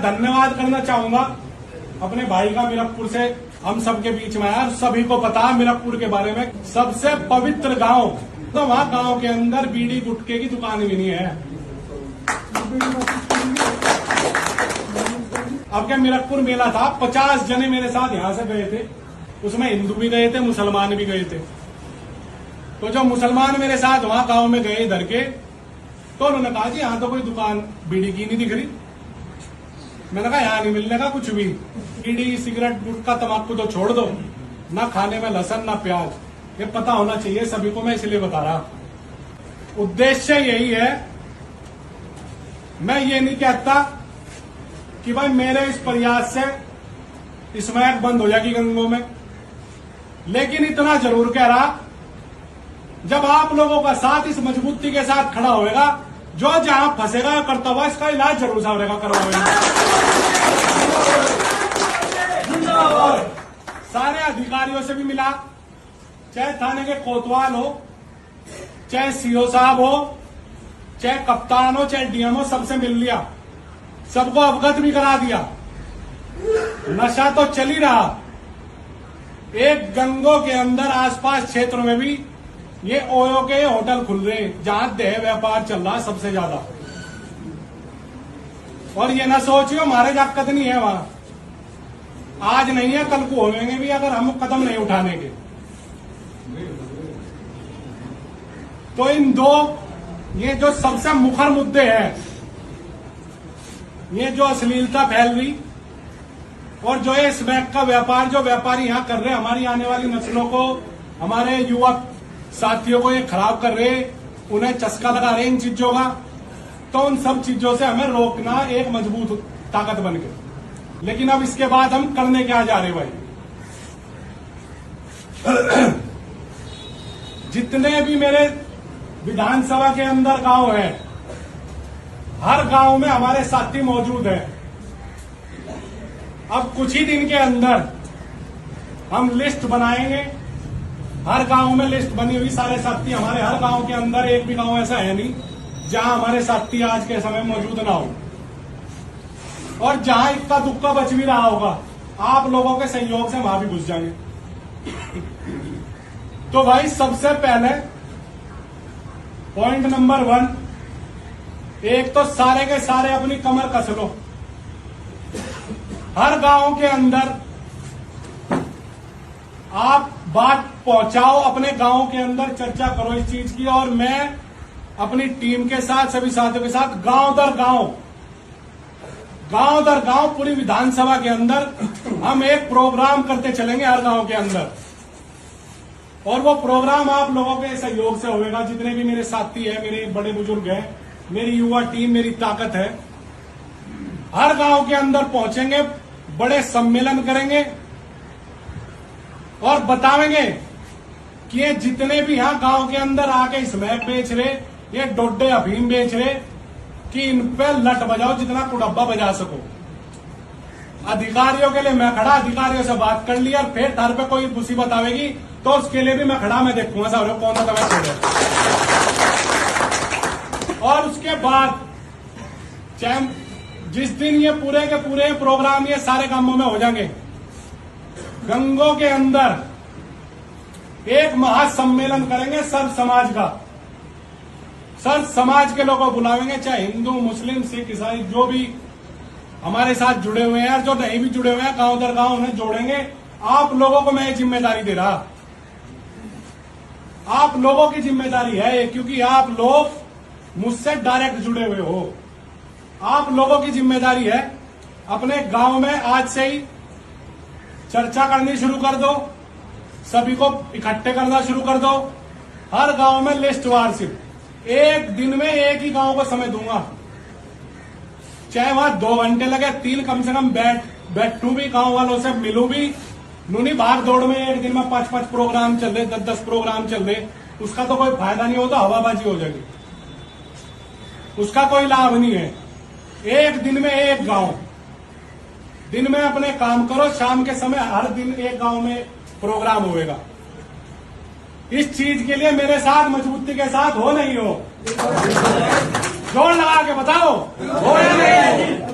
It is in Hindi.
धन्यवाद करना चाहूंगा अपने भाई का, मीरकपुर से हम सबके बीच में आया। सभी को पता है मीरकपुर के बारे में, सबसे पवित्र गांव। तो वहां गांव के अंदर बीड़ी गुटखे की दुकान भी नहीं है। अब क्या मीरकपुर मेला था, 50 जने मेरे साथ यहां से गए थे। उसमें हिंदू भी गए थे, मुसलमान भी गए थे। तो जो मुसलमान मेरे साथ वहां गांव में गए इधर के, तो उन्होंने कहा जी यहाँ तो कोई दुकान बीड़ी की नहीं दिख रही। मैंने कहा यहाँ नहीं मिलने का कुछ भी, बीड़ी सिगरेट गुटखा तम्बाकू तो छोड़ दो, ना खाने में लहसुन ना प्याज। ये पता होना चाहिए सभी को, मैं इसलिए बता रहा। उद्देश्य यही है, मैं ये नहीं कहता कि भाई मेरे इस प्रयास से स्मैक बंद हो जाएगी गंगों में, लेकिन इतना जरूर कह रहा, जब आप लोगों का साथ इस मजबूती के साथ खड़ा होएगा, जो जहां फंसेगा करता हुआ इसका इलाज जरूर सावरेगा करवाएगा। सारे अधिकारियों से भी मिला, चाहे थाने के कोतवाल हो, चाहे सीओ साहब हो, चाहे कप्तान हो, चाहे डीएम हो, सबसे मिल लिया, सबको अवगत भी करा दिया। नशा तो चल ही रहा, एक गंगों के अंदर आसपास क्षेत्रों में भी ये ओयो के होटल खुल रहे हैं जहां देह व्यापार चल रहा है सबसे ज्यादा। और ये ना सोचियो हमारे जाकत नहीं है वहां, आज नहीं है कल को होंगे भी अगर हम कदम नहीं उठाने के। तो इन दो ये जो सबसे मुखर मुद्दे हैं, ये जो अश्लीलता फैल रही और जो ये स्मैक का व्यापार जो व्यापारी यहां कर रहे हैं, हमारी आने वाली नस्लों को, हमारे युवक साथियों को ये खराब कर रहे, उन्हें चस्का लगा रहे इन चीजों का। तो उन सब चीजों से हमें रोकना एक मजबूत ताकत बन के। लेकिन अब इसके बाद हम करने क्या जा रहे भाई, जितने भी मेरे विधानसभा के अंदर गांव हैं, हर गांव में हमारे साथी मौजूद हैं। अब कुछ ही दिन के अंदर हम लिस्ट बनाएंगे, हर गांव में लिस्ट बनी हुई, सारे साथी हमारे हर गांव के अंदर, एक भी गांव ऐसा है नहीं जहां हमारे साथी आज के समय मौजूद ना हो। और जहां इक्का दुक्का बच भी रहा होगा, आप लोगों के सहयोग से वहां भी घुस जाएंगे। तो भाई सबसे पहले पॉइंट नंबर 1, एक तो सारे के सारे अपनी कमर कस लो। हर गांव के अंदर आप बात पहुंचाओ, अपने गांव के अंदर चर्चा करो इस चीज की। और मैं अपनी टीम के साथ, सभी साथियों के साथ गांव दर गांव पूरी विधानसभा के अंदर हम एक प्रोग्राम करते चलेंगे हर गांव के अंदर। और वो प्रोग्राम आप लोगों के सहयोग से होगा, जितने भी मेरे साथी हैं, मेरे बड़े बुजुर्ग हैं, मेरी युवा टीम मेरी ताकत है। हर गांव के अंदर पहुंचेंगे, बड़े सम्मेलन करेंगे और बताएंगे कि ये जितने भी यहां गांव के अंदर आके स्मैक बेच रहे, ये डोडे अफीम बेच रहे, कि इन पे लट बजाओ जितना कुडब्बा बजा सको। अधिकारियों के लिए मैं खड़ा, अधिकारियों से बात कर लिया, और फिर घर पे कोई मुसीबत आवेगी तो उसके लिए भी मैं खड़ा, मैं देखूंगा साहब कौन सा दवा छोड़े। और उसके बाद चाहे जिस दिन ये पूरे के पूरे प्रोग्राम ये सारे कामों में हो जाएंगे, गंगों के अंदर एक महासम्मेलन करेंगे सर्व समाज का। सर्व समाज के लोगों को बुलावेंगे, चाहे हिंदू, मुस्लिम, सिख, ईसाई, जो भी हमारे साथ जुड़े हुए हैं और जो नहीं भी जुड़े हुए हैं, गांव दर गांव उन्हें जोड़ेंगे। आप लोगों को मैं ये जिम्मेदारी दे रहा, आप लोगों की जिम्मेदारी है, क्योंकि आप लोग मुझसे डायरेक्ट जुड़े हुए हो। आप लोगों की जिम्मेदारी है, अपने गांव में आज से ही चर्चा करनी शुरू कर दो, सभी को इकट्ठे करना शुरू कर दो। हर गांव में लिस्ट वार, सिर्फ एक दिन में एक ही गांव को समय दूंगा, चाहे वहां 2 घंटे लगे, 3 कम से कम बैठूं भी, गांव वालों से मिलूं भी। नूनी भाग दौड़ में एक दिन में 5-5 प्रोग्राम चल रहे, 10-10 प्रोग्राम चल रहे, उसका तो कोई फायदा नहीं होता, हवाबाजी हो जाएगी, उसका कोई लाभ नहीं है। एक दिन में एक गांव, दिन में अपने काम करो, शाम के समय हर दिन एक गांव में प्रोग्राम होएगा। इस चीज के लिए मेरे साथ मजबूती के साथ हो नहीं हो, जोर लगा के बताओ हो या नहीं हो।